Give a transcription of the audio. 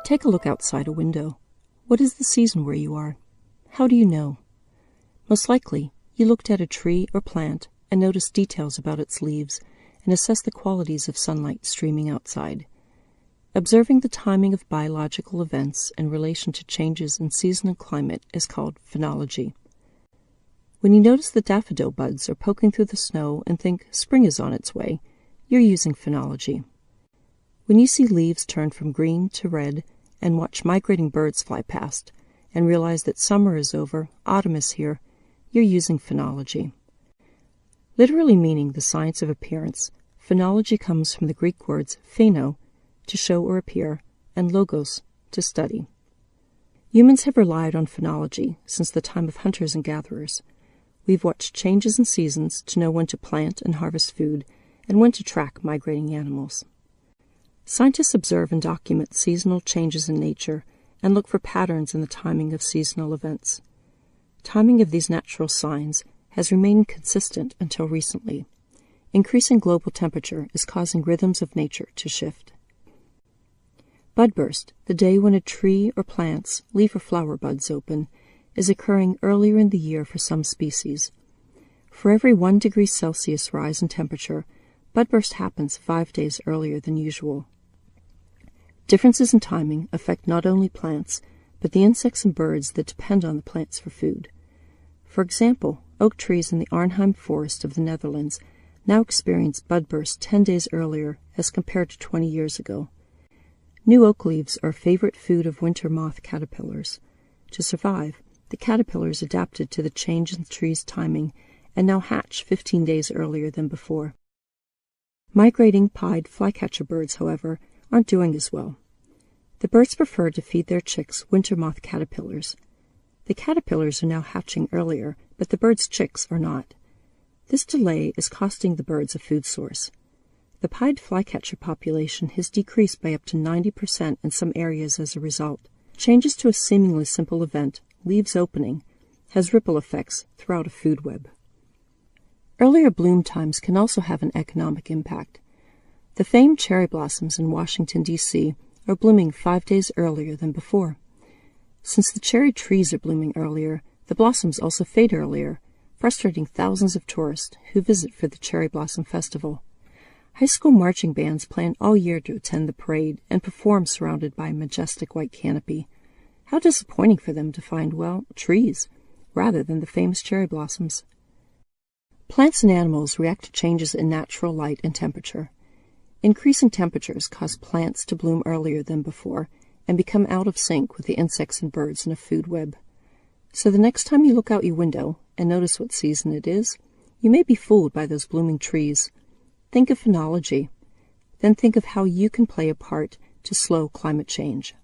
Take a look outside a window. What is the season where you are? How do you know? Most likely, you looked at a tree or plant and noticed details about its leaves and assessed the qualities of sunlight streaming outside. Observing the timing of biological events in relation to changes in season and climate is called phenology. When you notice the daffodil buds are poking through the snow and think spring is on its way, you're using phenology. When you see leaves turn from green to red and watch migrating birds fly past and realize that summer is over, autumn is here, you're using phenology. Literally meaning the science of appearance, phenology comes from the Greek words pheno, to show or appear, and logos, to study. Humans have relied on phenology since the time of hunters and gatherers. We've watched changes in seasons to know when to plant and harvest food and when to track migrating animals. Scientists observe and document seasonal changes in nature and look for patterns in the timing of seasonal events. Timing of these natural signs has remained consistent until recently. Increasing global temperature is causing rhythms of nature to shift. Budburst, the day when a tree or plant's leaf or flower buds open, is occurring earlier in the year for some species. For every 1 degree Celsius rise in temperature, budburst happens 5 days earlier than usual. Differences in timing affect not only plants, but the insects and birds that depend on the plants for food. For example, oak trees in the Arnhem forest of the Netherlands now experience budburst 10 days earlier as compared to 20 years ago. New oak leaves are a favorite food of winter moth caterpillars. To survive, the caterpillars adapted to the change in the tree's timing and now hatch 15 days earlier than before. Migrating pied flycatcher birds, however, aren't doing as well. The birds prefer to feed their chicks winter moth caterpillars. The caterpillars are now hatching earlier, but the birds' chicks are not. This delay is costing the birds a food source. The pied flycatcher population has decreased by up to 90% in some areas as a result. Changes to a seemingly simple event, leaves opening, has ripple effects throughout a food web. Earlier bloom times can also have an economic impact. The famed cherry blossoms in Washington, D.C. are blooming 5 days earlier than before. Since the cherry trees are blooming earlier, the blossoms also fade earlier, frustrating thousands of tourists who visit for the Cherry Blossom Festival. High school marching bands plan all year to attend the parade and perform surrounded by a majestic white canopy. How disappointing for them to find, well, trees, rather than the famous cherry blossoms. Plants and animals react to changes in natural light and temperature. Increasing temperatures cause plants to bloom earlier than before and become out of sync with the insects and birds in a food web. So the next time you look out your window and notice what season it is, you may be fooled by those blooming trees. Think of phenology. Then think of how you can play a part to slow climate change.